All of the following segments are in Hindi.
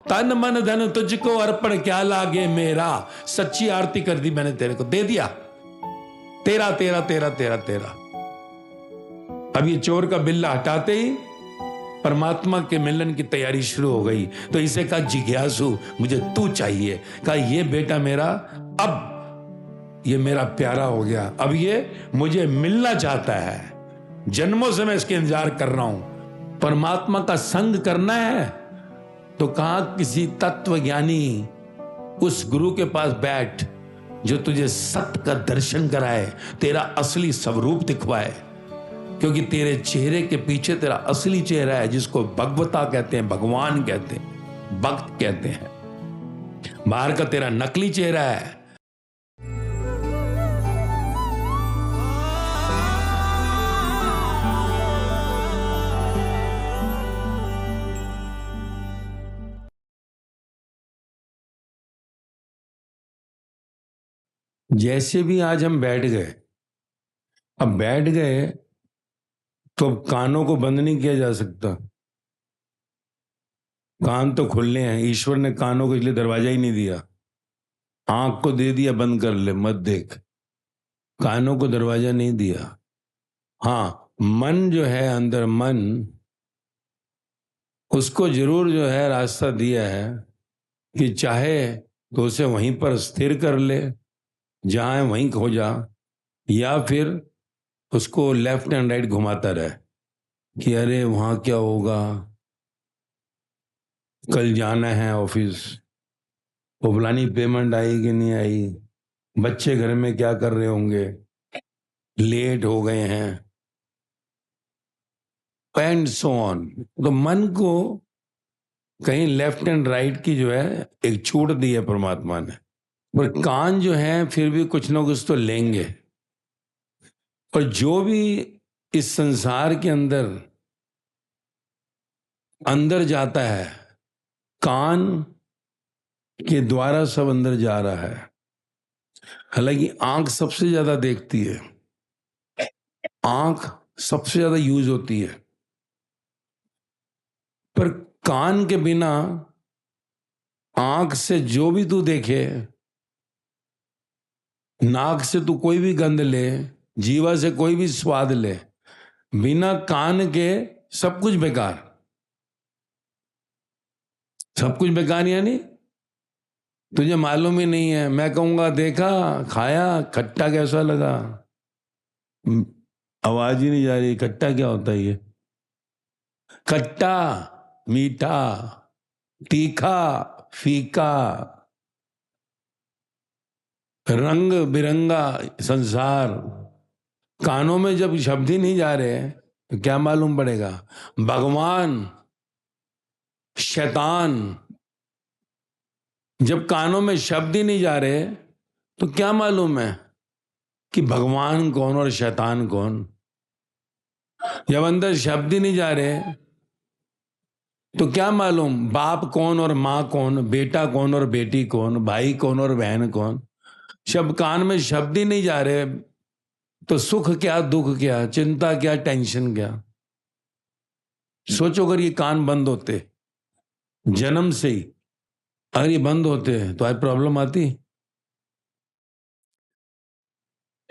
तन मन धन तुझको अर्पण क्या लागे मेरा। सच्ची आरती कर दी मैंने, तेरे को दे दिया, तेरा तेरा तेरा तेरा तेरा। अब ये चोर का बिल्ला हटाते ही परमात्मा के मिलन की तैयारी शुरू हो गई। तो इसे कहा जिज्ञासु मुझे तू चाहिए। कहा ये बेटा मेरा अब ये मेरा प्यारा हो गया, अब ये मुझे मिलना चाहता है, जन्मों से मैं इसके इंतजार कर रहा हूं, परमात्मा का संग करना है। तो कहा किसी तत्व ज्ञानी उस गुरु के पास बैठ जो तुझे सत्य का दर्शन कराए, तेरा असली स्वरूप दिखवाए, क्योंकि तेरे चेहरे के पीछे तेरा असली चेहरा है, जिसको भगवता कहते हैं, भगवान कहते हैं, भक्त कहते हैं। बाहर का तेरा नकली चेहरा है। जैसे भी आज हम बैठ गए, अब बैठ गए तो अब कानों को बंद नहीं किया जा सकता। कान तो खुलने हैं, ईश्वर ने कानों को इसलिए दरवाजा ही नहीं दिया। आंख को दे दिया बंद कर ले मत देख, कानों को दरवाजा नहीं दिया। हाँ, मन जो है अंदर, मन उसको जरूर जो है रास्ता दिया है कि चाहे तो उसे वहीं पर स्थिर कर ले, जहां है वहीं खो जा, या फिर उसको लेफ्ट एंड राइट घुमाता रहे कि अरे वहां क्या होगा, कल जाना है ऑफिस, वो फलानी पेमेंट आई कि नहीं आई, बच्चे घर में क्या कर रहे होंगे, लेट हो गए हैं, एंड सो ऑन। तो मन को कहीं लेफ्ट एंड राइट की जो है एक छूट दी है परमात्मा ने, पर कान जो है फिर भी कुछ ना कुछ तो लेंगे। और जो भी इस संसार के अंदर अंदर जाता है, कान के द्वारा सब अंदर जा रहा है। हालांकि आंख सबसे ज्यादा देखती है, आंख सबसे ज्यादा यूज होती है, पर कान के बिना आंख से जो भी तू देखे, नाक से तू कोई भी गंध ले, जीवा से कोई भी स्वाद ले, बिना कान के सब कुछ बेकार। सब कुछ बेकार यानी तुझे मालूम ही नहीं है। मैं कहूंगा देखा, खाया, खट्टा कैसा लगा, आवाज ही नहीं जा रही। खट्टा क्या होता है ये? खट्टा, मीठा, तीखा, फीका, रंग बिरंगा संसार। कानों में जब शब्द ही नहीं जा रहे तो क्या मालूम पड़ेगा? भगवान, शैतान, जब कानों में शब्द ही नहीं जा रहे तो क्या मालूम है कि भगवान कौन और शैतान कौन? जब अंदर शब्द ही नहीं जा रहे तो क्या मालूम बाप कौन और मां कौन, बेटा कौन और बेटी कौन, भाई कौन और बहन कौन? जब कान में शब्द ही नहीं जा रहे तो सुख क्या, दुख क्या, चिंता क्या, टेंशन क्या? सोचो अगर ये कान बंद होते जन्म से ही, अगर ये बंद होते तो आज प्रॉब्लम आती।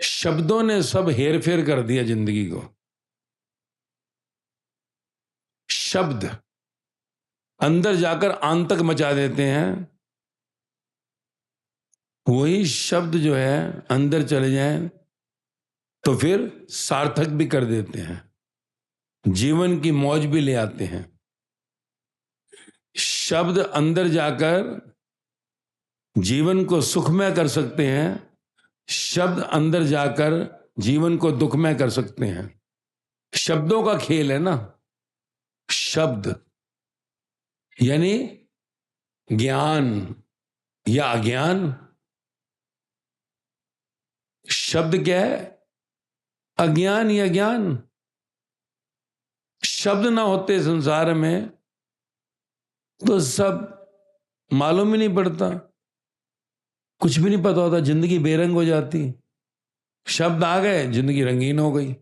शब्दों ने सब हेर फेर कर दिया जिंदगी को। शब्द अंदर जाकर आंतक मचा देते हैं, वही शब्द जो है अंदर चले जाएं तो फिर सार्थक भी कर देते हैं, जीवन की मौज भी ले आते हैं। शब्द अंदर जाकर जीवन को सुखमय कर सकते हैं, शब्द अंदर जाकर जीवन को दुखमय कर सकते हैं। शब्दों का खेल है ना। शब्द यानी ज्ञान या अज्ञान। शब्द क्या है? अज्ञान या ज्ञान। शब्द ना होते संसार में तो सब मालूम ही नहीं पड़ता, कुछ भी नहीं पता होता, जिंदगी बेरंग हो जाती। शब्द आ गए, जिंदगी रंगीन हो गई।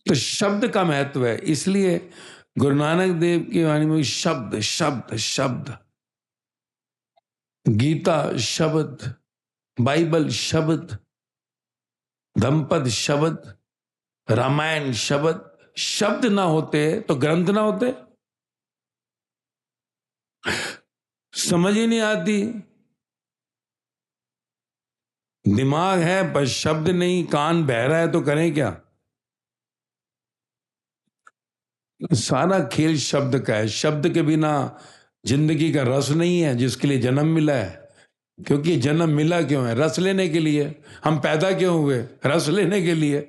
तो शब्द का महत्व है। इसलिए गुरु नानक देव की वाणी में शब्द शब्द शब्द, गीता शब्द, बाइबल शब्द, धम्मपद शब्द, रामायण शब्द। शब्द ना होते तो ग्रंथ ना होते। समझ ही नहीं आती। दिमाग है पर शब्द नहीं, कान बहरा है तो करें क्या। सारा खेल शब्द का है। शब्द के बिना जिंदगी का रस नहीं है जिसके लिए जन्म मिला है। क्योंकि जन्म मिला क्यों है? रस लेने के लिए। हम पैदा क्यों हुए? रस लेने के लिए।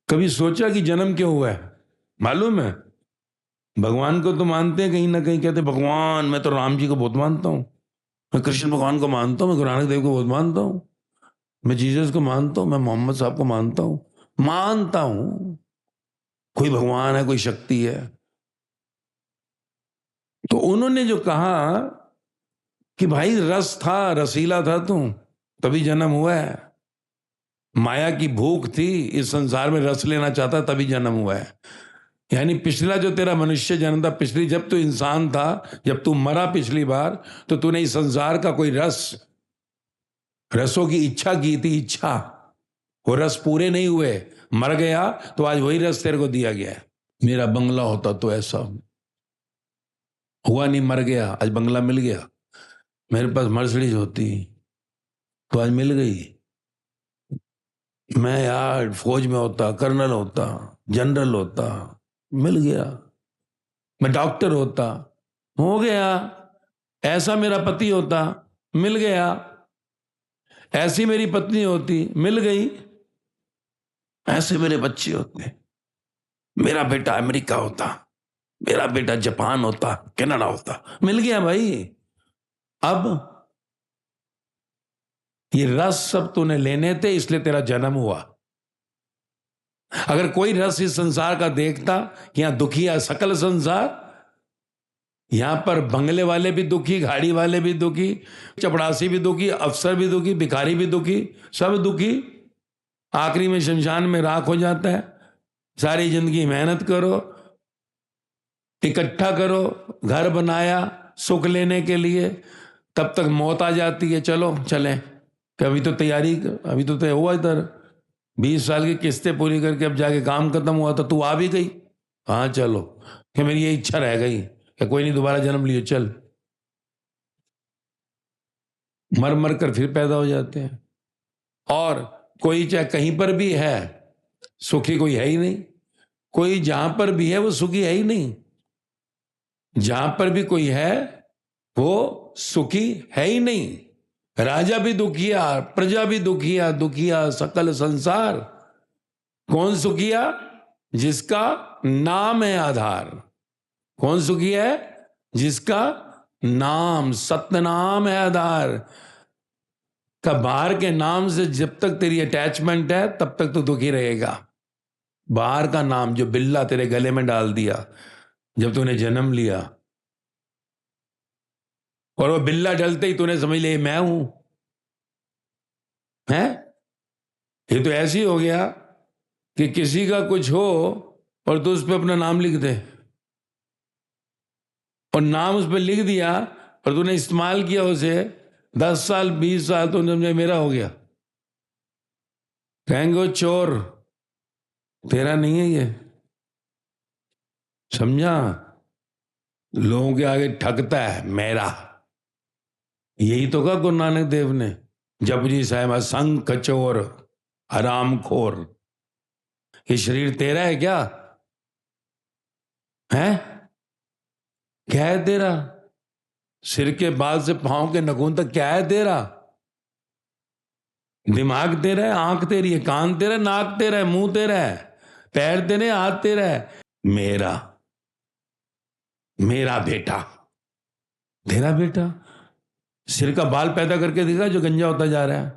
कभी सोचा कि जन्म क्यों हुआ है? मालूम है? भगवान को तो मानते हैं, कहीं ना कहीं कहते भगवान, मैं तो राम जी को बहुत मानता हूं, मैं कृष्ण भगवान को मानता हूं, मैं गुरु नानक देव को बहुत मानता हूं, मैं जीसस को मानता हूं, मैं मोहम्मद साहब को मानता हूं, कोई भगवान है, कोई शक्ति है। तो उन्होंने जो कहा कि भाई रस था, रसीला था तू, तभी जन्म हुआ है। माया की भूख थी, इस संसार में रस लेना चाहता, तभी जन्म हुआ है। यानी पिछला जो तेरा मनुष्य जन्म था, पिछली जब तू इंसान था, जब तू मरा पिछली बार, तो तूने इस संसार का कोई रसों की इच्छा की थी। इच्छा, वो रस पूरे नहीं हुए, मर गया, तो आज वही रस तेरे को दिया गया है। मेरा बंगला होता तो ऐसा हुआ नहीं, मर गया, आज बंगला मिल गया। मेरे पास मर्सिडीज होती तो आज मिल गई। मैं यार फौज में होता, कर्नल होता, जनरल होता, मिल गया। मैं डॉक्टर होता, हो गया। ऐसा मेरा पति होता, मिल गया। ऐसी मेरी पत्नी होती, मिल गई। ऐसे मेरे बच्चे होते, मेरा बेटा अमेरिका होता, मेरा बेटा जापान होता, कनाडा होता, मिल गया भाई। अब ये रस सब तूने लेने थे, इसलिए तेरा जन्म हुआ। अगर कोई रस इस संसार का देखता कि यहां दुखी है सकल संसार, यहां पर बंगले वाले भी दुखी, गाड़ी वाले भी दुखी, चपड़ासी भी दुखी, अफसर भी दुखी, भिखारी भी दुखी, सब दुखी, आखिरी में शमशान में राख हो जाता है। सारी जिंदगी मेहनत करो, इकट्ठा करो, घर बनाया सुख लेने के लिए, तब तक मौत आ जाती है। चलो चलें, अभी तो तैयारी, अभी तो तय हुआ इधर 20 साल की किस्तें पूरी करके अब जाके काम खत्म हुआ था, तू आ भी गई। हाँ चलो, कि मेरी ये इच्छा रह गई कि कोई नहीं, दोबारा जन्म लियो, चल। मर मर कर फिर पैदा हो जाते हैं। और कोई चाहे कहीं पर भी है, सुखी कोई है ही नहीं। कोई जहां पर भी है वो सुखी है ही नहीं। जहां पर भी कोई है वो सुखी है ही नहीं। राजा भी दुखिया, प्रजा भी दुखिया, दुखिया सकल संसार। कौन सुखिया? जिसका नाम है आधार। कौन सुखी है? जिसका नाम, सत्य नाम है आधार। का बाहर के नाम से जब तक तेरी अटैचमेंट है तब तक तो दुखी रहेगा। बाहर का नाम जो बिल्ला तेरे गले में डाल दिया जब तूने जन्म लिया, और वो बिल्ला डलते ही तूने समझ लिया मैं हूं, है? ये तो ऐसे ही हो गया कि किसी का कुछ हो और तू उस पर अपना नाम लिख दे, और नाम उस पर लिख दिया और तूने इस्तेमाल किया उसे 10 साल 20 साल, तो समझे मेरा हो गया। कहेंगे वो चोर, तेरा नहीं है ये, समझा? लोगों के आगे ठगता है, मेरा। यही तो कहा गुरु नानक देव ने, जपजी साहिब संख चोर हराम खोर। ये शरीर तेरा है क्या? है? क्या है तेरा? सिर के बाल से पांव के नखून तक क्या है तेरा? दिमाग तेरा है, आंख तेरी है, कान तेरा है, नाक तेरा है, मुंह तेरा है, पैर तेरे, हाथ तेरा है। मेरा, मेरा बेटा, तेरा बेटा। सिर का बाल पैदा करके देखा जो गंजा होता जा रहा है?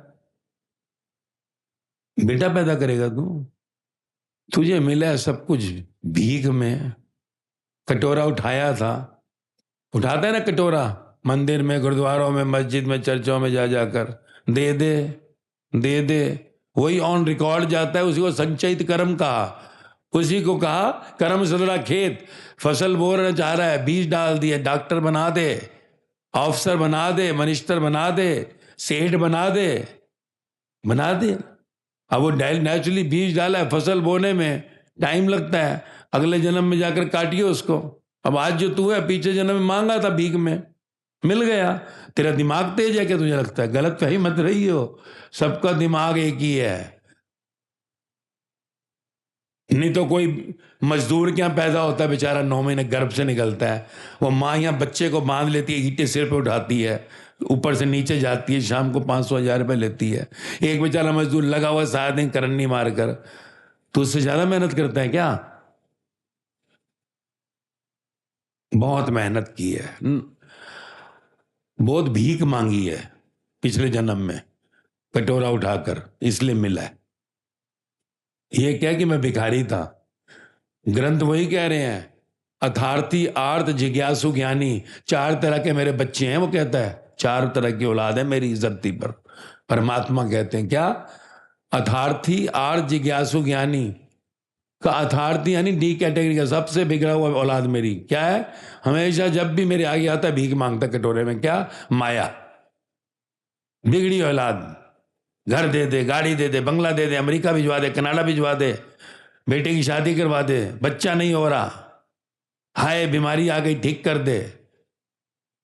बेटा पैदा करेगा तू? तुझे मिला है सब कुछ भीख में। कटोरा उठाया था, उठाता है ना कटोरा, मंदिर में, गुरुद्वारों में, मस्जिद में, चर्चों में जा जाकर दे दे, दे दे, वही ऑन रिकॉर्ड जाता है, उसी को संचयित कर्म कहा। उसी को कहा करम सदरा खेत, फसल बोना चाह रहा है, बीज डाल दिया, डॉक्टर बना दे, ऑफिसर बना दे, मिनिस्टर बना दे, सेठ बना दे, बना दे। अब वो नेचुरली बीज डाला है, फसल बोने में टाइम लगता है, अगले जन्म में जाकर काटिए उसको। अब आज जो तू है, पीछे जन्म में मांगा था भीख में, मिल गया। तेरा दिमाग तेज है क्या तुझे लगता है? गलत फहमी मत रही हो, सबका दिमाग एक ही है। नहीं तो कोई मजदूर क्या पैदा होता है बेचारा, 9 महीने गर्भ से निकलता है, वो माँ यहाँ बच्चे को बांध लेती है, ईंटें सिर पे उठाती है, ऊपर से नीचे जाती है, शाम को 500-1000 रुपये लेती है। एक बेचारा मजदूर लगा हुआ सारा दिन करन्नी मार कर, तो उससे ज्यादा मेहनत करता है क्या? बहुत मेहनत की है, बहुत भीख मांगी है पिछले जन्म में, कटोरा उठाकर, इसलिए मिला है। ये क्या कि मैं भिखारी था? ग्रंथ वही कह रहे हैं, अथार्थी, आर्त, जिज्ञासु, ज्ञानी, 4 तरह के मेरे बच्चे हैं। वो कहता है 4 तरह की औलाद है मेरी इस धरती पर। परमात्मा कहते हैं क्या? अथार्थी, आर्त, जिज्ञासु, ज्ञानी का अथार्थी यानी डी कैटेगरी का, सबसे बिगड़ा हुआ औलाद मेरी क्या है? हमेशा जब भी मेरे आगे आता है भीख मांगता कटोरे में। क्या? माया, बिगड़ी औलाद। घर दे दे, गाड़ी दे दे, बंगला दे दे, अमेरिका भिजवा दे, कनाडा भिजवा दे, बेटे की शादी करवा दे, बच्चा नहीं हो रहा, हाय बीमारी आ गई ठीक कर दे।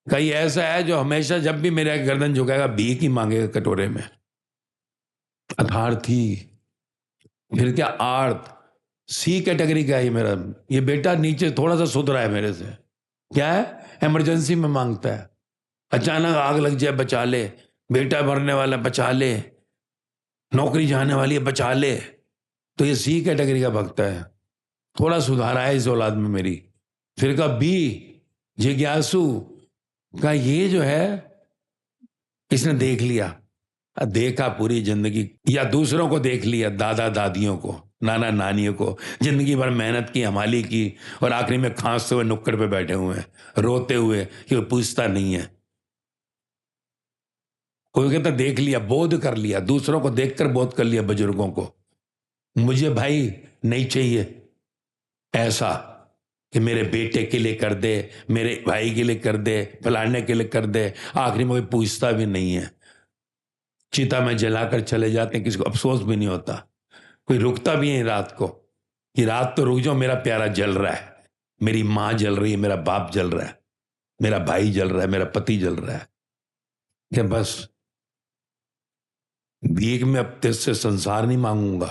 कहीं ऐसा है जो हमेशा जब भी मेरे गर्दन झुकाएगा भीख ही मांगेगा कटोरे में। अथार्थी। फिर क्या? आर्थ, सी कैटेगरी का है मेरा ये बेटा, नीचे थोड़ा सा सुधरा है मेरे से। क्या है? इमरजेंसी में मांगता है, अचानक आग लग जाए बचा ले, बेटा मरने वाला बचा ले, नौकरी जाने वाली है बचा ले। तो ये सी कैटेगरी का भक्त है, थोड़ा सुधारा है इस औलाद में मेरी। फिर का बी, जिज्ञासु का, ये जो है इसने देख लिया, देखा पूरी जिंदगी, या दूसरों को देख लिया, दादा दादियों को, नाना नानियों को, जिंदगी भर मेहनत की, हमाली की, और आखिरी में खांसते हुए नुक्कड़ पे बैठे हुए हैं, रोते हुए, कि पूछता नहीं है। कोई कहता देख लिया, बोध कर लिया, दूसरों को देखकर बोध कर लिया, बुजुर्गों को। मुझे भाई नहीं चाहिए ऐसा कि मेरे बेटे के लिए कर दे, मेरे भाई के लिए कर दे, फलाने के लिए कर दे, आखिरी में कोई पूछता भी नहीं है। चिता में जलाकर चले जाते हैं, किसी को अफसोस भी नहीं होता, कोई रुकता भी नहीं रात को कि रात तो रुक जाओ, मेरा प्यारा जल रहा है, मेरी मां जल रही है, मेरा बाप जल रहा है, मेरा भाई जल रहा है, मेरा पति जल रहा है। क्या बस भीख में अब तेरे से संसार नहीं मांगूंगा,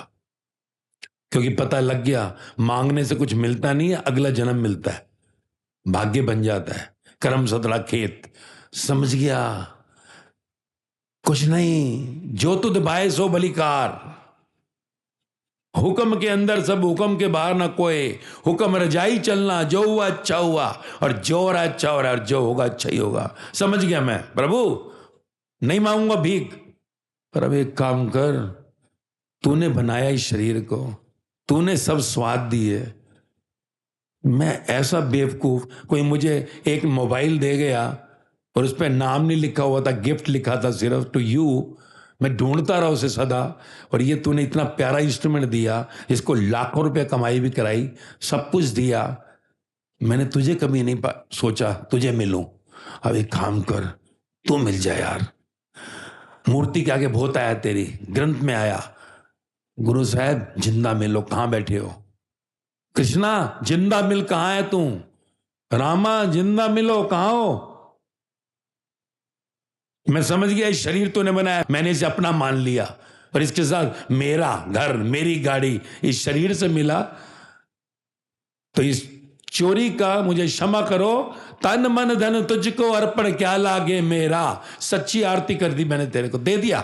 क्योंकि पता लग गया मांगने से कुछ मिलता नहीं है, अगला जन्म मिलता है, भाग्य बन जाता है, कर्म सतड़ा खेत। समझ गया? कुछ नहीं, जो तुद भाए सो बलिकार, हुक्म के अंदर सब, हुक्म के बाहर ना कोई, हुक्म रजाई चलना, जो हुआ अच्छा हुआ, और जो हो रहा अच्छा हो रहा है, और जो होगा अच्छा ही होगा। समझ गया मैं प्रभु, नहीं मांगूंगा भीख। पर अब एक काम कर, तूने बनाया इस शरीर को, तूने सब स्वाद दिए, मैं ऐसा बेवकूफ, कोई मुझे एक मोबाइल दे गया और उस पर नाम नहीं लिखा हुआ था, गिफ्ट लिखा था सिर्फ टू यू, मैं ढूंढता रहा उसे सदा, और ये तूने इतना प्यारा इंस्ट्रूमेंट दिया, इसको लाखों रुपए कमाई भी कराई, सब कुछ दिया, मैंने तुझे कभी नहीं सोचा तुझे मिलूं। अब एक काम कर, तू मिल जाए यार। मूर्ति के आगे बहुत आया तेरी, ग्रंथ में आया, गुरु साहब जिंदा मिलो, कहां बैठे हो? कृष्णा जिंदा मिल, कहां है तू? रामा जिंदा मिलो, कहां हो? मैं समझ गया इस शरीर तूने बनाया, मैंने इसे अपना मान लिया, और इसके साथ मेरा घर, मेरी गाड़ी इस शरीर से मिला, तो इस चोरी का मुझे क्षमा करो, तन मन धन तुझको अर्पण क्या लागे मेरा। सच्ची आरती कर दी मैंने, तेरे को दे दिया,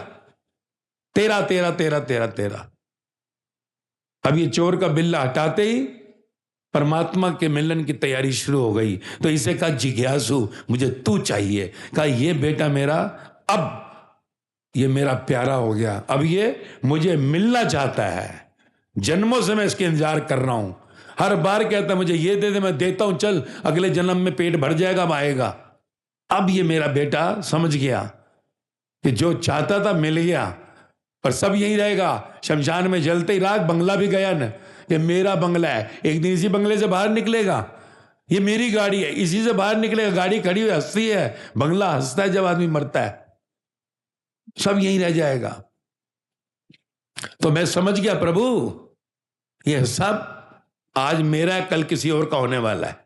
तेरा तेरा तेरा तेरा तेरा। अब ये चोर का बिल्ला हटाते ही परमात्मा के मिलन की तैयारी शुरू हो गई। तो इसे कहा जिज्ञासु मुझे तू चाहिए, कहा ये बेटा मेरा, अब ये मेरा प्यारा हो गया, अब ये मुझे मिलना चाहता है, जन्मों से मैं इसके इंतजार कर रहा हूं, हर बार कहता मुझे ये दे दे, मैं देता हूं, चल अगले जन्म में पेट भर जाएगा, अब आएगा। अब ये मेरा बेटा समझ गया कि जो चाहता था मिल गया, पर सब यही रहेगा, शमशान में जलते ही राख, बंगला भी गया न, कि मेरा बंगला है, एक दिन इसी बंगले से बाहर निकलेगा, ये मेरी गाड़ी है, इसी से बाहर निकलेगा, गाड़ी खड़ी हुई हंसती है, बंगला हंसता है जब आदमी मरता है, सब यहीं रह जाएगा। तो मैं समझ गया प्रभु ये सब आज मेरा है, कल किसी और का होने वाला है।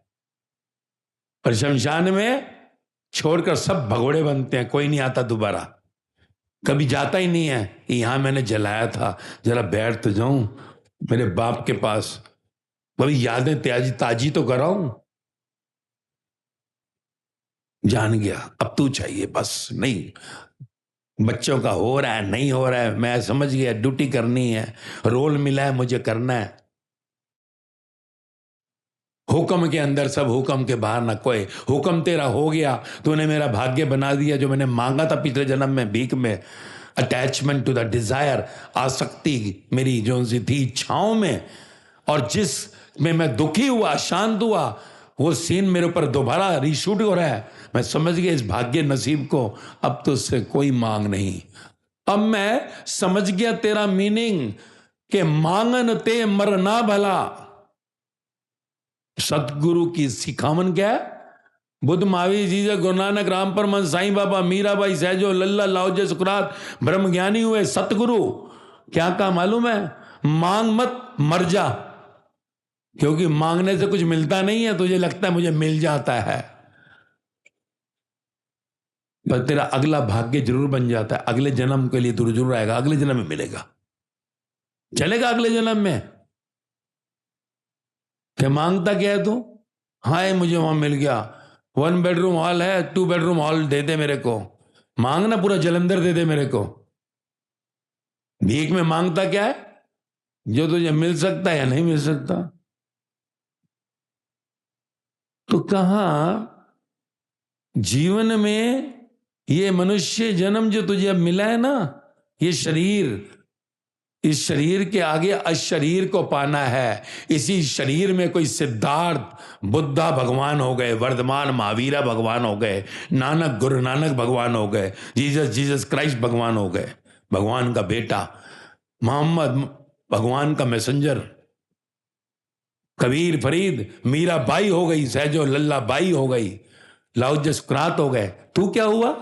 पर शमशान में छोड़कर सब भगोड़े बनते हैं, कोई नहीं आता दोबारा, कभी जाता ही नहीं है कि यहां मैंने जलाया था, जरा बैठ तो जाऊं मेरे बाप के पास, कभी यादें ताजी तो कराऊं। जान गया अब तू चाहिए बस, नहीं बच्चों का हो रहा है नहीं हो रहा है, मैं समझ गया ड्यूटी करनी है, रोल मिला है मुझे करना है। हुक्म के अंदर सब, हुक्म के बाहर ना कोई। हुक्म तेरा हो गया, तूने मेरा भाग्य बना दिया, जो मैंने मांगा था पिछले जन्म में भीख में, अटैचमेंट टू द डिजायर, आसक्ति मेरी जो सी थी इच्छाओं में, और जिस में मैं दुखी हुआ शांत हुआ, वो सीन मेरे ऊपर दोबारा रीशूट हो रहा है। मैं समझ गया इस भाग्य नसीब को, अब तो उससे कोई मांग नहीं। अब मैं समझ गया तेरा मीनिंग कि मांगन ते मरना भला। सतगुरु की सिखावन क्या है? बुद्ध, महावीर, जीसस, गुरु नानक, राम परमहंस, साईं बाबा, मीराबाई, सहजो, लल्ला, लाओजे, सुकरात ब्रह्म ज्ञानी हुए सतगुरु। क्या कहा मालूम है? मांग मत मर जा, क्योंकि मांगने से कुछ मिलता नहीं है, तुझे लगता है मुझे मिल जाता है, पर तेरा अगला भाग्य जरूर बन जाता है, अगले जन्म के लिए तू जरूर आएगा, अगले जन्म में मिलेगा, चलेगा अगले जन्म में। क्या मांगता क्या है तू? हाँ मुझे वहां मिल गया, 1 बेडरूम हॉल है, 2 बेडरूम हॉल दे दे मेरे को, मांगना पूरा जलंधर दे दे मेरे को। भीख में मांगता क्या है? जो तुझे मिल सकता है या नहीं मिल सकता। तो कहा जीवन में ये मनुष्य जन्म जो तुझे अब मिला है ना, ये शरीर, इस शरीर के आगे अशरीर को पाना है। इसी शरीर में कोई सिद्धार्थ बुद्धा भगवान हो गए, वर्धमान महावीरा भगवान हो गए, नानक गुरु नानक भगवान हो गए, जीसस क्राइस्ट भगवान हो गए, भगवान का बेटा मोहम्मद भगवान का मैसेंजर, कबीर फरीद मीरा बाई हो गई, सहजो लल्ला बाई हो गई, लाओजे सुकरात हो गए। तू क्या हुआ?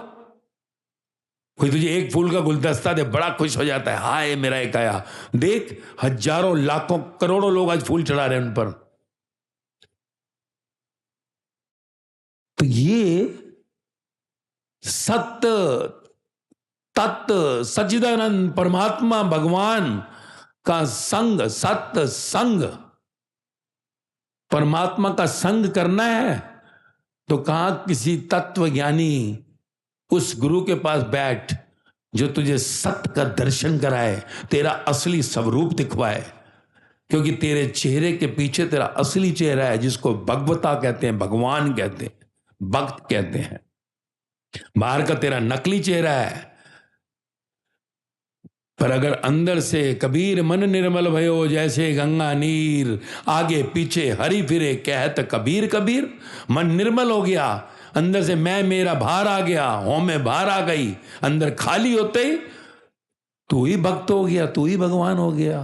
कोई तुझे एक फूल का गुलदस्ता दे बड़ा खुश हो जाता है, हाय मेरा एक आया। देख हजारों लाखों करोड़ों लोग आज फूल चढ़ा रहे हैं उन पर। तो ये सत्य तत्व सच्चिदानंद परमात्मा भगवान का संग, सत्य संग, परमात्मा का संग करना है तो कहा किसी तत्व ज्ञानी उस गुरु के पास बैठ जो तुझे सत्य का दर्शन कराए, तेरा असली स्वरूप दिखवाए, क्योंकि तेरे चेहरे के पीछे तेरा असली चेहरा है, जिसको भगवता कहते हैं, भगवान कहते हैं, भक्त कहते हैं। बाहर का तेरा नकली चेहरा है, पर अगर अंदर से कबीर मन निर्मल भयो जैसे गंगा नीर, आगे पीछे हरी फिरे कहत कबीर कबीर, मन निर्मल हो गया, अंदर से मैं मेरा बाहर आ गया, हों में बाहर आ गई, अंदर खाली होते ही तू ही भक्त हो गया, तू ही भगवान हो गया।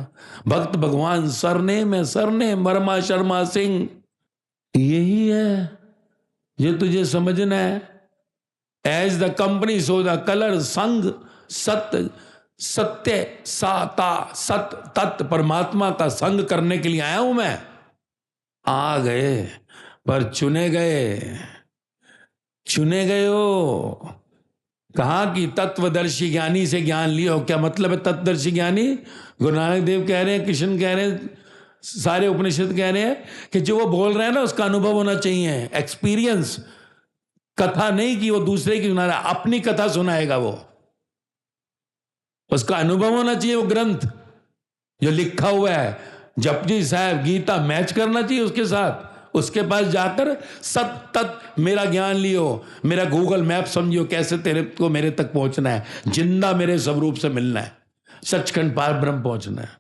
भक्त भगवान सरने में सरने मरमा शर्मा सिंह, यही है जो तुझे समझना है। As the company so the colour, संग सत्य, सत्य साता सत तत् परमात्मा का संग करने के लिए आया हूं मैं। आ गए पर चुने गए, चुने गए हो। कहा कि तत्वदर्शी ज्ञानी से ज्ञान लियो। क्या मतलब है तत्वदर्शी ज्ञानी? गुरु नानक देव कह रहे हैं, कृष्ण कह रहे हैं, सारे उपनिषद कह रहे हैं कि जो वो बोल रहे हैं ना उसका अनुभव होना चाहिए, एक्सपीरियंस, कथा नहीं कि वो दूसरे की सुना रहा, अपनी कथा सुनाएगा वो, उसका अनुभव होना चाहिए। वो ग्रंथ जो लिखा हुआ है, जपजी साहब गीता मैच करना चाहिए उसके साथ, उसके पास जाकर सत तत् मेरा ज्ञान लियो, मेरा गूगल मैप समझियो कैसे तेरे को मेरे तक पहुंचना है, जिंदा मेरे स्वरूप से मिलना है, सचखंड पार ब्रह्म पहुंचना है।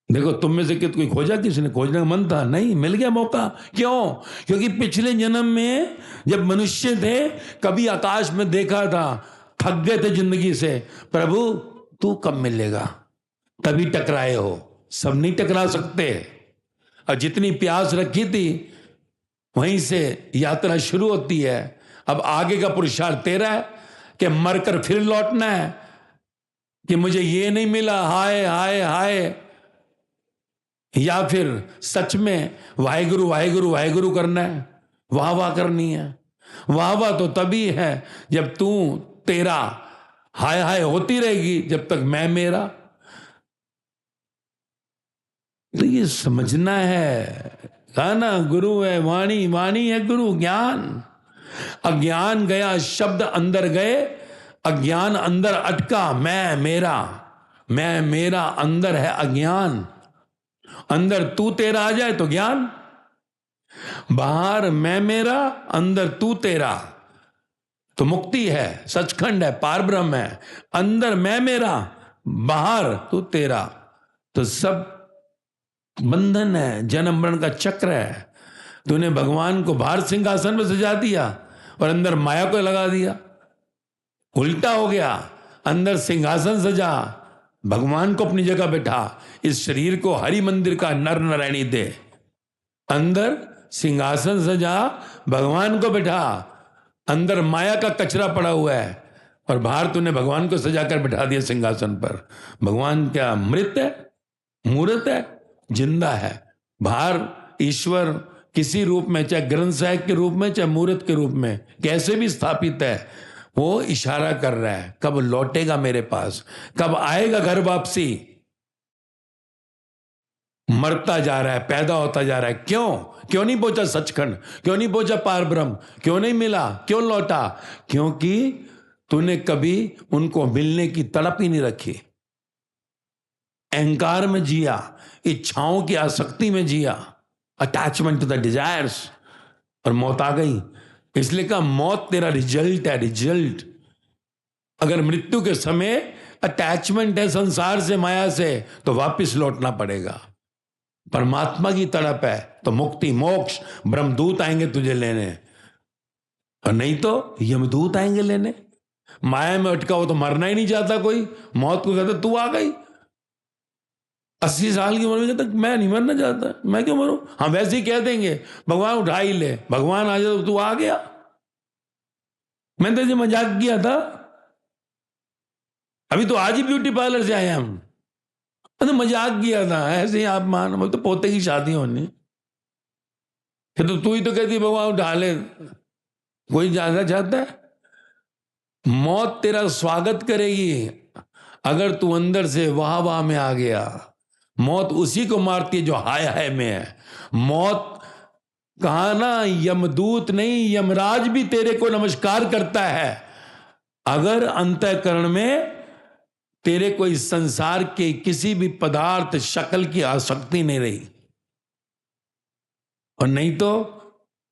देखो तुम में से कोई खोजा, किसी ने खोजने का मन था? नहीं, मिल गया मौका। क्यों? क्योंकि पिछले जन्म में जब मनुष्य थे कभी आकाश में देखा था, थक गए थे जिंदगी से, प्रभु तू कब मिलेगा, तभी टकराए हो। सब नहीं टकरा सकते। और जितनी प्यास रखी थी वहीं से यात्रा शुरू होती है। अब आगे का पुरुषार्थ तेरा है कि मरकर फिर लौटना है, कि मुझे ये नहीं मिला, हाय हाय हाय, या फिर सच में वाहेगुरु वाहेगुरु वाहेगुरु करना है, वाह वाह करनी है। वाह वाह तो तभी है जब तू तेरा हाय हाय होती रहेगी, जब तक मैं मेरा। तो ये समझना है, कहा ना गुरु है वाणी, वाणी है गुरु ज्ञान। अज्ञान गया, शब्द अंदर गए, अज्ञान अंदर अटका, मैं मेरा, मैं मेरा, अंदर है अज्ञान। अंदर तू तेरा आ जाए तो ज्ञान, बाहर मैं मेरा, अंदर तू तेरा, तो मुक्ति है, सचखंड है, पार ब्रह्म है। अंदर मैं मेरा, बाहर तू तेरा, तो सब बंधन है, जन्म मरण का चक्र है। तूने भगवान को बाहर सिंहासन में सजा दिया और अंदर माया को लगा दिया, उल्टा हो गया। अंदर सिंहासन सजा, भगवान को अपनी जगह बैठा, इस शरीर को हरि मंदिर का नर नारायणी दे। अंदर सिंहासन सजा, भगवान को बैठा, अंदर माया का कचरा पड़ा हुआ है, और बाहर तूने भगवान को सजाकर बैठा दिया सिंहासन पर। भगवान क्या मृत है, मूर्त है, जिंदा है। बाहर ईश्वर किसी रूप में, चाहे ग्रंथ साहिब के रूप में, चाहे मूर्त के रूप में, कैसे भी स्थापित है, वो इशारा कर रहा है कब लौटेगा मेरे पास, कब आएगा घर वापसी। मरता जा रहा है, पैदा होता जा रहा है, क्यों नहीं पहुंचा सचखंड, क्यों नहीं पहुंचा पार ब्रह्म, क्यों नहीं मिला, क्यों लौटा? क्योंकि तूने कभी उनको मिलने की तड़प ही नहीं रखी, अहंकार में जिया, इच्छाओं की आसक्ति में जिया, अटैचमेंट टू द डिजायर्स, और मौत आ गई। इसलिए कहा मौत तेरा रिजल्ट है, रिजल्ट। अगर मृत्यु के समय अटैचमेंट है संसार से, माया से, तो वापस लौटना पड़ेगा। परमात्मा की तड़प है तो मुक्ति, मोक्ष, ब्रह्मदूत आएंगे तुझे लेने, और नहीं तो यमदूत आएंगे लेने। माया में अटका हो तो मरना ही नहीं चाहता कोई, मौत को कहता तू आ गई। 80 साल की उम्र में कहता मैं नहीं मरना चाहता, मैं क्यों मरूं? हाँ वैसे ही कह देंगे भगवान उठा ही ले, भगवान आ जाए तो तू आ गया। मैंने तुझे मजाक किया था, अभी तो आज ही ब्यूटी पार्लर से आए हम, तो मजाक किया था, ऐसे ही आप मान, बोल तो पोते की शादी होनी, फिर तो तू ही तो कहती भगवान उठा ले, कोई ज्यादा चाहता है? मौत तेरा स्वागत करेगी अगर तू अंदर से वाह वाह में आ गया। मौत उसी को मारती है जो हाय हाय में है। मौत कहा ना, यमदूत नहीं, यमराज भी तेरे को नमस्कार करता है अगर अंतःकरण में तेरे को इस संसार के किसी भी पदार्थ शक्ल की आसक्ति नहीं रही। और नहीं तो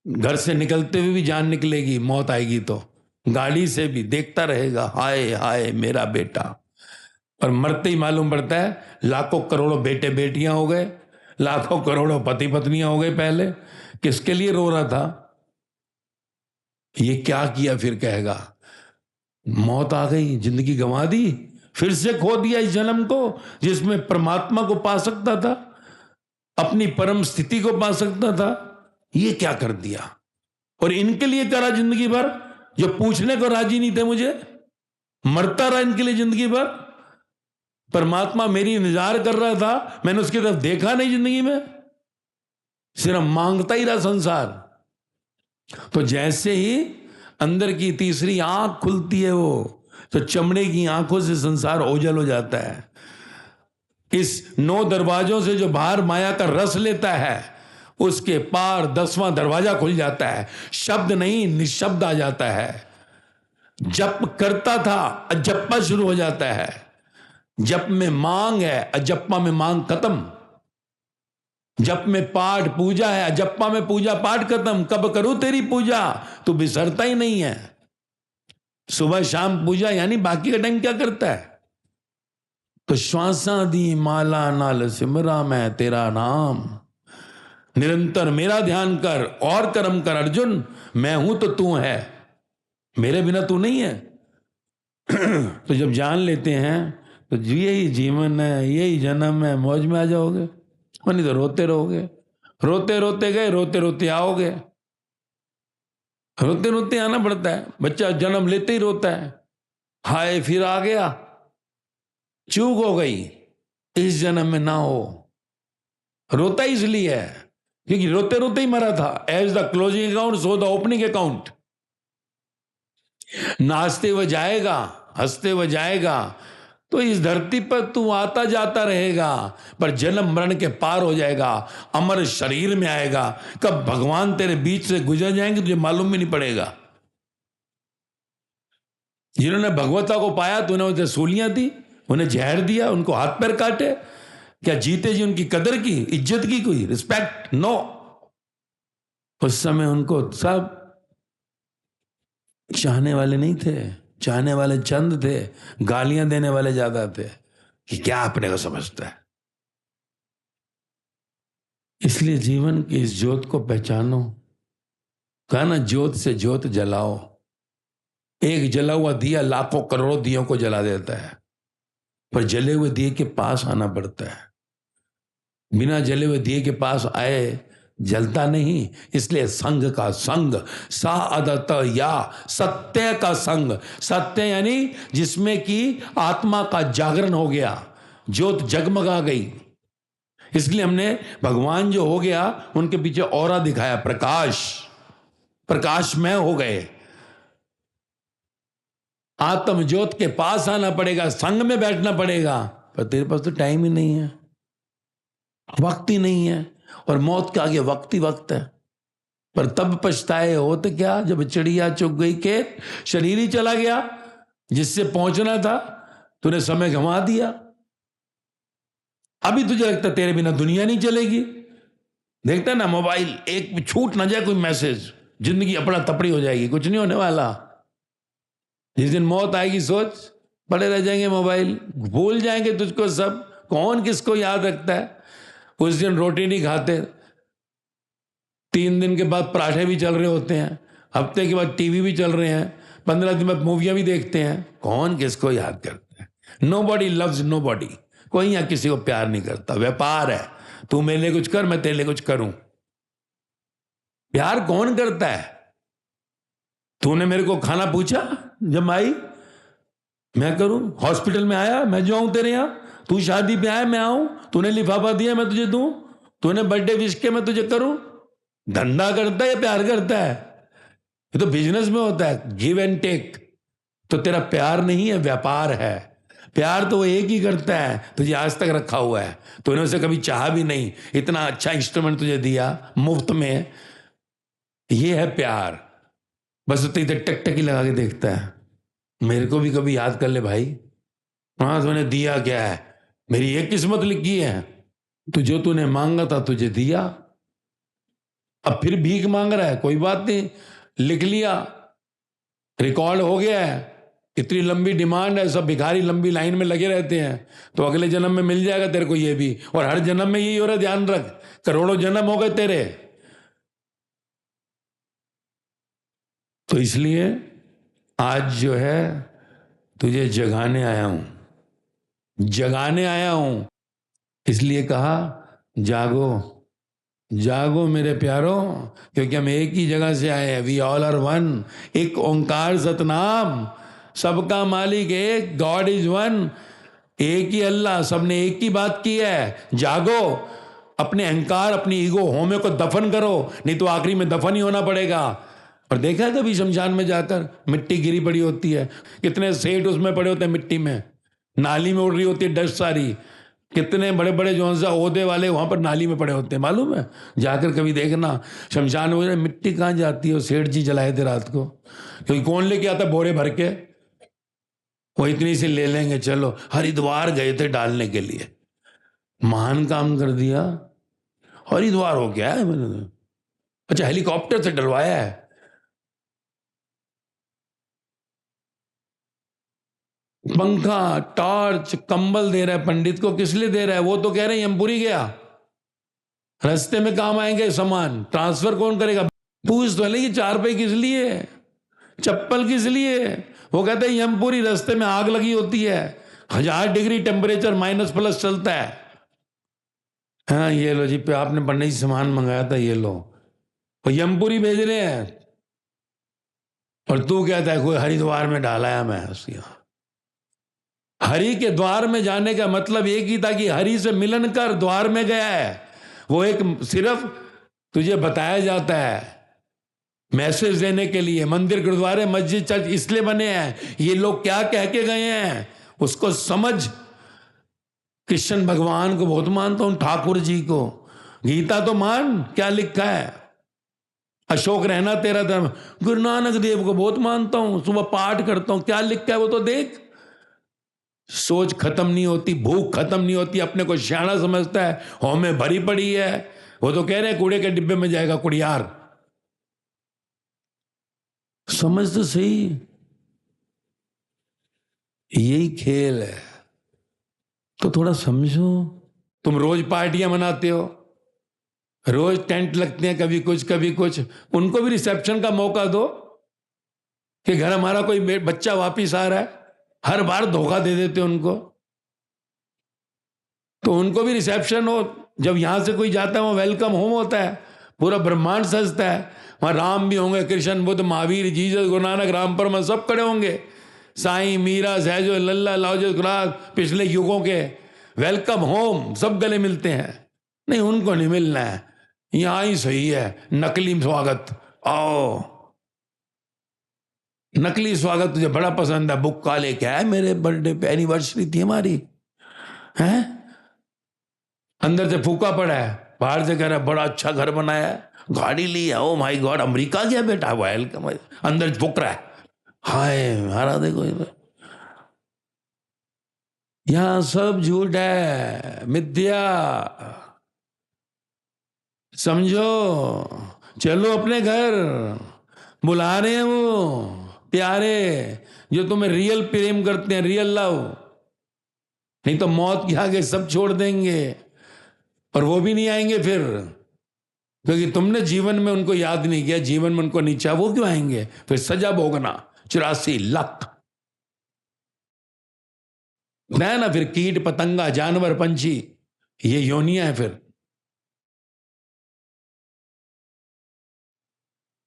घर से निकलते हुए भी जान निकलेगी, मौत आएगी तो गाड़ी से भी देखता रहेगा हाय हाय मेरा बेटा, और मरते ही मालूम पड़ता है लाखों करोड़ों बेटे बेटियां हो गए, लाखों करोड़ों पति पत्नियां हो गए। पहले किसके लिए रो रहा था, ये क्या किया, फिर कहेगा मौत आ गई, जिंदगी गंवा दी, फिर से खो दिया इस जन्म को जिसमें परमात्मा को पा सकता था, अपनी परम स्थिति को पा सकता था, ये क्या कर दिया। और इनके लिए करा जिंदगी भर, जो पूछने को राजी नहीं थे मुझे, मरता रहा इनके लिए जिंदगी भर। परमात्मा मेरी इंतजार कर रहा था, मैंने उसकी तरफ देखा नहीं जिंदगी में, सिर्फ मांगता ही रहा संसार। तो जैसे ही अंदर की तीसरी आंख खुलती है वो, तो चमड़े की आंखों से संसार ओझल हो जाता है। इस 9 दरवाजों से जो बाहर माया का रस लेता है, उसके पार 10वां दरवाजा खुल जाता है। शब्द नहीं, निशब्द आ जाता है। जप करता था, अजप्पा शुरू हो जाता है। जप में मांग है, अजप्पा में मांग खत्म। जप में पाठ पूजा है, अजप्पा में पूजा पाठ खत्म। कब करूं तेरी पूजा, तू बिसरता ही नहीं है। सुबह शाम पूजा, यानी बाकी का टाइम क्या करता है? तो श्वासा दी माला नाल सिमरा मैं तेरा नाम, निरंतर मेरा ध्यान कर और कर्म कर अर्जुन, मैं हूं तो तू है, मेरे बिना तू नहीं है। तो जब जान लेते हैं तो यही जीवन है, यही जन्म है, मौज में आ जाओगे, और नहीं तो रोते रहोगे। रोते रोते गए, रोते रोते आओगे। रोते रोते आना पड़ता है। बच्चा जन्म लेते ही रोता है, हाय फिर आ गया, चूक हो गई, इस जन्म में ना हो। रोता इसलिए है क्योंकि रोते रोते ही मरा था। As the closing account so the opening account. नाचते हुए जाएगा, हंसते हुए जाएगा, तो इस धरती पर तू आता जाता रहेगा, पर जन्म मरण के पार हो जाएगा, अमर शरीर में आएगा। कब भगवान तेरे बीच से गुजर जाएंगे तुझे मालूम भी नहीं पड़ेगा। जिन्होंने भगवता को पाया तो उन्हें सूलियां दी, उन्हें जहर दिया, उनको हाथ पैर काटे, क्या जीते जी उनकी कदर की, इज्जत की, कोई रिस्पेक्ट? नो। उस समय उनको सब चाहने वाले नहीं थे, चाहने वाले चंद थे, गालियां देने वाले ज्यादा थे कि क्या अपने को समझता है। इसलिए जीवन की इस ज्योत को पहचानो। कहा ना, ज्योत से ज्योत जलाओ। एक जला हुआ दिया लाखों करोड़ों दियों को जला देता है, पर जले हुए दिए के पास आना पड़ता है। बिना जले हुए दिए के पास आए जलता नहीं। इसलिए संग का संग, सा अदत या सत्य का संग। सत्य यानी जिसमें कि आत्मा का जागरण हो गया, ज्योत जगमगा गई। इसलिए हमने भगवान जो हो गया उनके पीछे औरा दिखाया, प्रकाश, प्रकाशमय हो गए। आत्म ज्योत के पास आना पड़ेगा, संग में बैठना पड़ेगा, पर तेरे पास तो टाइम ही नहीं है, वक्त ही नहीं है, और मौत के आगे वक्त ही वक्त है। पर तब पछताए हो तो क्या, जब चिड़िया चुग गई के शरीर ही चला गया, जिससे पहुंचना था तूने समय गंवा दिया। अभी तुझे लगता तेरे बिना दुनिया नहीं चलेगी। देखता ना, मोबाइल एक छूट ना जाए कोई मैसेज, जिंदगी अपना तपड़ी हो जाएगी, कुछ नहीं होने वाला। जिस दिन मौत आएगी सोच, पड़े रह जाएंगे मोबाइल, भूल जाएंगे तुझको सब, कौन किसको याद रखता है। उस दिन रोटी नहीं खाते, 3 दिन के बाद पराठे भी चल रहे होते हैं, हफ्ते के बाद टीवी भी चल रहे हैं, 15 दिन बाद मूवियां भी देखते हैं, कौन किसको याद करता है। नोबडी लव्स नोबडी, कोई यहां किसी को प्यार नहीं करता। व्यापार है, तू मेरे लिए कुछ कर, मैं तेरे लिए कुछ करूं। प्यार कौन करता है? तूने मेरे को खाना पूछा जब आई, मैं करूं? हॉस्पिटल में आया, मैं जो आऊं तेरे यहां? तू शादी पे आया, मैं आऊं? तूने लिफाफा दिया, मैं तुझे दूं? तूने बर्थडे विश किया, मैं तुझे करूं? धंधा करता है या प्यार करता है? ये तो बिजनेस में होता है, गिव एंड टेक। तो तेरा प्यार नहीं है, व्यापार है। प्यार तो वो एक ही करता है, तुझे आज तक रखा हुआ है, तूने उसे कभी चाहा भी नहीं, इतना अच्छा इंस्ट्रूमेंट तुझे दिया मुफ्त में। ये है प्यार। बस तो इधर टकटकी लगा के देखता है, मेरे को भी कभी याद कर ले भाई। हाँ, तूने दिया क्या है? मेरी ये किस्मत लिखी है, तो जो तूने मांगा था तुझे दिया, अब फिर भीख मांग रहा है, कोई बात नहीं, लिख लिया, रिकॉर्ड हो गया है, इतनी लंबी डिमांड है, सब भिखारी लंबी लाइन में लगे रहते हैं, तो अगले जन्म में मिल जाएगा तेरे को ये भी। और हर जन्म में यही हो रहा है, ध्यान रख, करोड़ों जन्म हो गए तेरे। तो इसलिए आज जो है तुझे जगाने आया हूं, जगाने आया हूं। इसलिए कहा जागो, जागो मेरे प्यारों, क्योंकि हम एक ही जगह से आए हैं। We all are one. एक ओंकार सतनाम, सबका मालिक एक, गॉड इज वन। एक ही अल्लाह, सबने एक ही बात की है। जागो, अपने अहंकार, अपनी ईगो, होमे को दफन करो, नहीं तो आखिरी में दफन ही होना पड़ेगा। और देखा है कभी शमशान में जाकर मिट्टी गिरी पड़ी होती है, कितने सेठ उसमें पड़े होते हैं मिट्टी में, नाली में उड़ रही होती है डस्ट सारी, कितने बड़े बड़े जो सा ओहदे वाले वहां पर नाली में पड़े होते हैं, मालूम है? जाकर कभी देखना शमशान में, मिट्टी कहाँ जाती है। वो सेठ जी जलाए थे रात को, क्योंकि कौन लेके आता बोरे भर के, वो इतनी सी ले लेंगे, चलो। हरिद्वार गए थे डालने के लिए, महान काम कर दिया। हरिद्वार हो गया है मैंने, अच्छा हेलीकॉप्टर से डलवाया है। पंखा, टॉर्च, कंबल दे रहा है पंडित को, किस लिए दे रहा है? वो तो कह रहे हैं यमपुरी गया, रास्ते में काम आएंगे सामान, ट्रांसफर कौन करेगा? पूछ तो ले, 4 रुपए किस लिए, चप्पल किस लिए? वो कहते हैं यमपुरी, रास्ते में आग लगी होती है, 1000 डिग्री टेम्परेचर माइनस प्लस चलता है। हाँ ये लो जी, पे आपने पढ़ने से सामान मंगाया था, ये लो, और यमपुरी भेज रहे हैं, और तू कहता है कोई हरिद्वार में डाला है मैं उसकी। हरि के द्वार में जाने का मतलब एक ही था कि हरि से मिलन कर द्वार में गया है। वो एक सिर्फ तुझे बताया जाता है मैसेज देने के लिए। मंदिर, गुरुद्वारे, मस्जिद, चर्च इसलिए बने हैं, ये लोग क्या कह के गए हैं उसको समझ। कृष्ण भगवान को बहुत मानता हूं, ठाकुर जी को। गीता तो मान, क्या लिखा है, अशोक रहना तेरा धर्म। गुरु नानक देव को बहुत मानता हूं, सुबह पाठ करता हूं, क्या लिखा है वो तो देख। सोच खत्म नहीं होती, भूख खत्म नहीं होती, अपने को सियाना समझता है, हौ में भरी पड़ी है। वो तो कह रहे हैं कूड़े के डिब्बे में जाएगा कुड़ियार। समझ तो सही, यही खेल है, तो थोड़ा समझो। तुम रोज पार्टियां मनाते हो, रोज टेंट लगते हैं, कभी कुछ कभी कुछ, उनको भी रिसेप्शन का मौका दो कि घर हमारा कोई बच्चा वापिस आ रहा है। हर बार धोखा दे देते उनको, तो उनको भी रिसेप्शन हो। जब यहां से कोई जाता है वहां वेलकम होम होता है, पूरा ब्रह्मांड सजता है। वहां राम भी होंगे, कृष्ण, बुद्ध, महावीर, जीसस, गुरु नानक, राम परम सब खड़े होंगे, साईं, मीरा, सहजो, लल्ला, लाओजो, गुलाब, पिछले युगों के। वेलकम होम, सब गले मिलते हैं। नहीं, उनको नहीं मिलना है, यहां ही सही है, नकली स्वागत। आओ, नकली स्वागत तुझे बड़ा पसंद है। बुक काले क्या है, मेरे बर्थडे पे एनिवर्सरी थी हमारी, है अंदर से फूका पड़ा है, बाहर से कह रहा है बड़ा अच्छा घर बनाया है, गाड़ी ली है, ओ माय गॉड अमेरिका गया बेटा, वेलकम। अंदर फूक रहा है, हाय मारा देखो। यहां सब झूठ है, मिथ्या, समझो। चलो अपने घर, बुला रहे हैं वो प्यारे जो तुम्हें रियल प्रेम करते हैं, रियल लव। नहीं तो मौत के आगे सब छोड़ देंगे, और वो भी नहीं आएंगे फिर, क्योंकि तुमने जीवन में उनको याद नहीं किया, जीवन में उनको नहीं चाहा, वो क्यों आएंगे फिर? सजा भोगना 84 लाख ना, फिर कीट पतंगा, जानवर, पंछी, ये योनियां है फिर।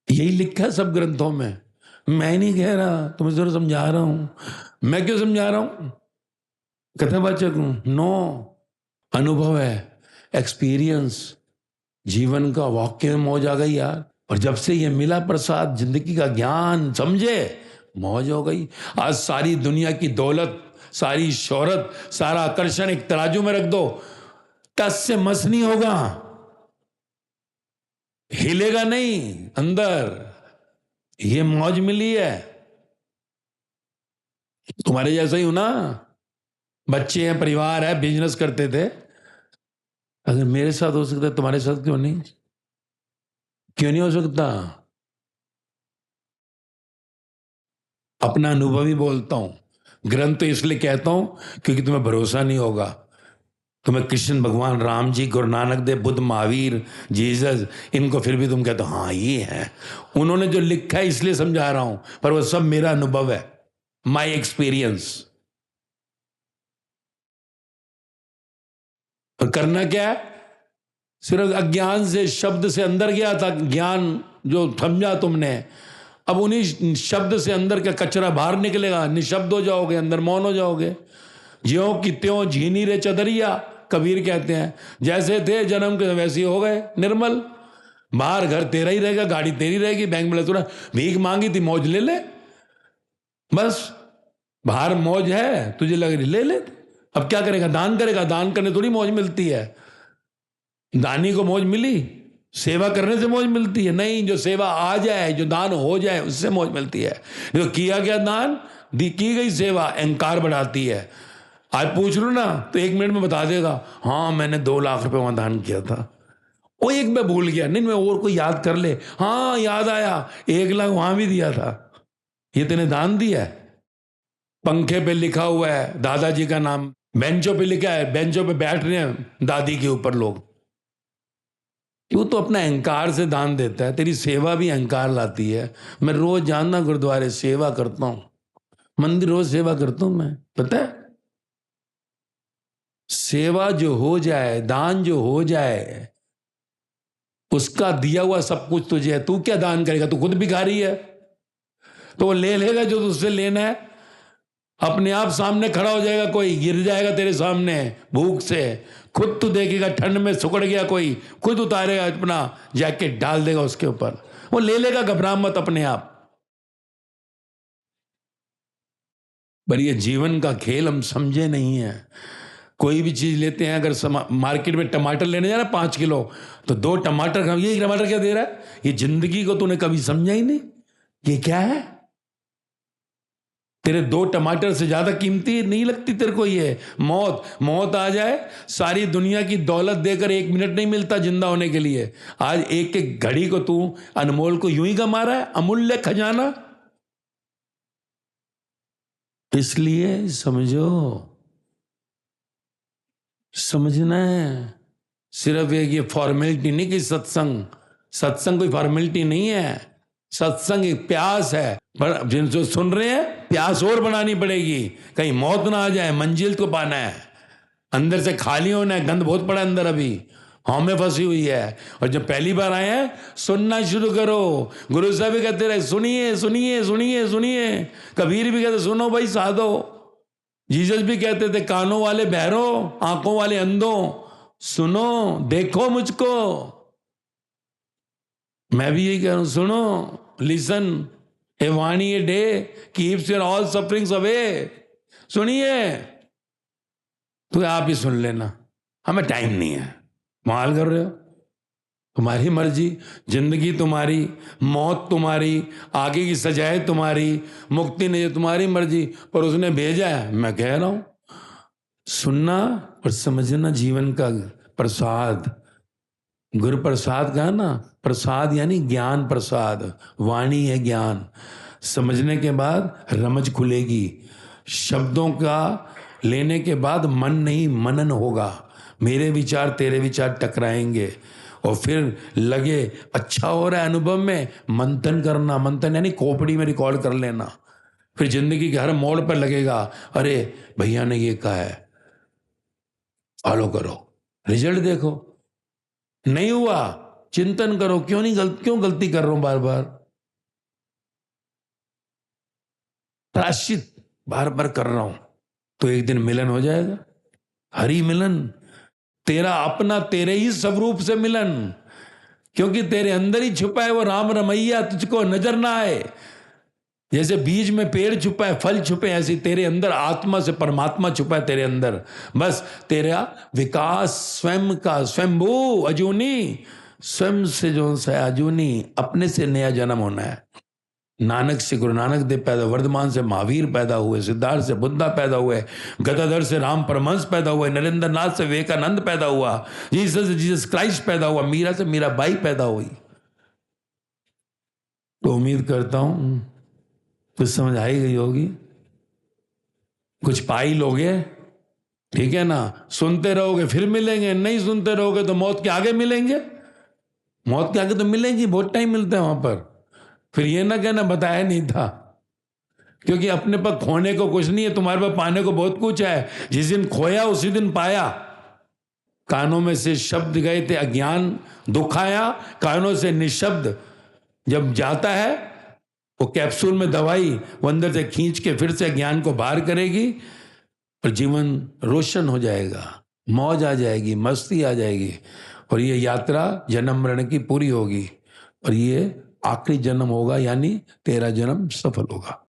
यही लिखा है सब ग्रंथों में। मैं नहीं कह रहा, तुम्हें जरूर समझा रहा हूं। मैं क्यों समझा रहा हूं? कथावाचक हूं? नो, अनुभव है, एक्सपीरियंस, जीवन का वाक्य में मौज आ गई यार। और जब से ये मिला प्रसाद, जिंदगी का ज्ञान, समझे, मौज हो गई। आज सारी दुनिया की दौलत, सारी शोहरत, सारा आकर्षण एक तराजू में रख दो, टस से मस नहीं होगा, हिलेगा नहीं अंदर। ये मौज मिली है। तुम्हारे जैसा ही हूं ना, बच्चे हैं, परिवार है, बिजनेस करते थे। अगर मेरे साथ हो सकता है, तुम्हारे साथ क्यों नहीं? क्यों नहीं हो सकता? अपना अनुभव ही बोलता हूं। ग्रंथ तो इसलिए कहता हूं क्योंकि तुम्हें भरोसा नहीं होगा। तुम्हें कृष्ण भगवान, राम जी, गुरु नानक देव, बुद्ध, महावीर, जीसस, इनको फिर भी तुम कहते हो हाँ ये है, उन्होंने जो लिखा है इसलिए समझा रहा हूं, पर वो सब मेरा अनुभव है, माई एक्सपीरियंस। और करना क्या है? सिर्फ अज्ञान से, शब्द से अंदर गया था ज्ञान, जो समझा तुमने, अब उन्हीं शब्द से अंदर का कचरा बाहर निकलेगा, निशब्द हो जाओगे, अंदर मौन हो जाओगे। ज्यों की त्यों झीनी रे चदरिया, कबीर कहते हैं, जैसे थे जन्म के वैसे ही हो गए, निर्मल। बाहर घर तेरा ही रहेगा, गाड़ी तेरी रहेगी, बैंक में तुरंत भीख मांगी थी, मौज ले ले, बस। बाहर मौज है, तुझे लग रही, ले ले। अब क्या करेगा? दान करेगा, दान करने थोड़ी मौज मिलती है। दानी को मौज मिली? सेवा करने से मौज मिलती है? नहीं, जो सेवा आ जाए, जो दान हो जाए, उससे मौज मिलती है। जो किया गया दान, की गई सेवा अहंकार बढ़ाती है। आज पूछ लो ना तो 1 मिनट में बता देगा, हाँ मैंने 2 लाख रुपए वहां दान किया था, वो एक मैं भूल गया, नहीं मैं और कोई याद कर ले, हाँ याद आया 1 लाख वहां भी दिया था, ये तेने दान दिया है। पंखे पे लिखा हुआ है दादाजी का नाम, बेंचों पे लिखा है, बेंचों पे बैठ रहे हैं दादी के ऊपर लोग। वो तो अपना अहंकार से दान देता है, तेरी सेवा भी अहंकार लाती है। मैं रोज जानना गुरुद्वारे सेवा करता हूं, मंदिर रोज सेवा करता हूं मैं, पता है सेवा जो हो जाए, दान जो हो जाए, उसका दिया हुआ सब कुछ तुझे है। तू क्या दान करेगा? तू खुद भिखारी है। तो वो ले लेगा जो तुझसे लेना है। अपने आप सामने खड़ा हो जाएगा, कोई गिर जाएगा तेरे सामने भूख से, खुद तू देखेगा ठंड में सुकड़ गया कोई, खुद उतारेगा अपना जैकेट डाल देगा उसके ऊपर, वो ले लेगा। घबरा मत अपने आप। पर ये जीवन का खेल हम समझे नहीं है। कोई भी चीज लेते हैं, अगर मार्केट में टमाटर लेने जा रहा है 5 किलो, तो 2 टमाटर खा, ये टमाटर क्या दे रहा है? ये जिंदगी को तूने कभी समझा ही नहीं। ये क्या है? तेरे 2 टमाटर से ज्यादा कीमती नहीं लगती तेरे को ये मौत? मौत आ जाए, सारी दुनिया की दौलत देकर 1 मिनट नहीं मिलता जिंदा होने के लिए। आज एक एक घड़ी को तू अनमोल को यूं ही गंवा रहा है, अमूल्य खजाना। इसलिए समझो, समझना है। सिर्फ एक ये फॉर्मेलिटी नहीं कि सत्संग कोई फॉर्मेलिटी नहीं है। सत्संग एक प्यास है। पर जिन जो सुन रहे हैं, प्यास और बनानी पड़ेगी, कहीं मौत ना आ जाए। मंजिल को पाना है, अंदर से खाली होना है। गंद बहुत पड़ा अंदर, अभी हाँ में फंसी हुई है। और जब पहली बार आए हैं, सुनना शुरू करो। गुरु साहब भी कहते रहे, सुनिए सुनिए सुनिए सुनिए। कबीर भी कहते, सुनो भाई साधो। जीसस भी कहते थे, कानों वाले बहरों, आंखों वाले अंधों, सुनो देखो मुझको। मैं भी यही कह रहा हूं, सुनो, लिसन। ए वाणी a day keeps your all sufferings away. सुनिए। तो आप ही सुन लेना, हमें टाइम नहीं है। माल कर रहे हो, तुम्हारी मर्जी। जिंदगी तुम्हारी, मौत तुम्हारी, आगे की सजाए तुम्हारी, मुक्ति नहीं है, तुम्हारी मर्जी। पर उसने भेजा है, मैं कह रहा हूं, सुनना और समझना जीवन का प्रसाद। गुरु प्रसाद कहा ना, प्रसाद यानी ज्ञान प्रसाद। वाणी है ज्ञान। समझने के बाद रमज खुलेगी। शब्दों का लेने के बाद मन नहीं मनन होगा। मेरे विचार तेरे विचार टकराएंगे और फिर लगे अच्छा हो रहा है अनुभव में, मंथन करना। मंथन यानी खोपड़ी में रिकॉर्ड कर लेना। फिर जिंदगी के हर मोड़ पर लगेगा, अरे भैया ने ये कहा है, फॉलो करो, रिजल्ट देखो। नहीं हुआ, चिंतन करो, क्यों गलती कर रहा हूं बार बार। प्रायश्चित बार बार कर रहा हूं, तो एक दिन मिलन हो जाएगा। हरि मिलन, तेरा अपना तेरे ही स्वरूप से मिलन। क्योंकि तेरे अंदर ही छुपा है वो राम रमैया, तुझको नजर ना आए। जैसे बीज में पेड़ छुपा है, फल छुपे, ऐसे तेरे अंदर आत्मा से परमात्मा छुपा है तेरे अंदर। बस तेरा विकास स्वयं का, स्वयंभू अजूनी, स्वयं से जो है अजूनी, अपने से नया जन्म होना है। नानक से गुरु नानक देव पैदा, वर्धमान से महावीर पैदा हुए, सिद्धार्थ से बुद्धा पैदा हुए, गदाधर से राम परमहंस पैदा हुए, नरेंद्र नाथ से विवेकानंद पैदा हुआ, जीसस से जीसस क्राइस्ट पैदा हुआ, मीरा से मीराबाई पैदा हुई। तो उम्मीद करता हूं कुछ समझ आई गई होगी, कुछ पाई लोगे। ठीक है ना? सुनते रहोगे फिर मिलेंगे, नहीं सुनते रहोगे तो मौत के आगे मिलेंगे। मौत के आगे तो मिलेंगी, बहुत टाइम मिलता है वहां पर। फिर ये ना कहना बताया नहीं था, क्योंकि अपने पर खोने को कुछ नहीं है, तुम्हारे पर पाने को बहुत कुछ है। जिस दिन खोया उसी दिन पाया। कानों में से शब्द गए थे, अज्ञान दुख आया, कानों से निशब्द जब जाता है वो कैप्सूल में दवाई, वो अंदर से खींच के फिर से ज्ञान को बाहर करेगी और जीवन रोशन हो जाएगा, मौज आ जाएगी, मस्ती आ जाएगी। और ये यात्रा जन्म मरण की पूरी होगी और ये आखिरी जन्म होगा, यानी तेरा जन्म सफल होगा।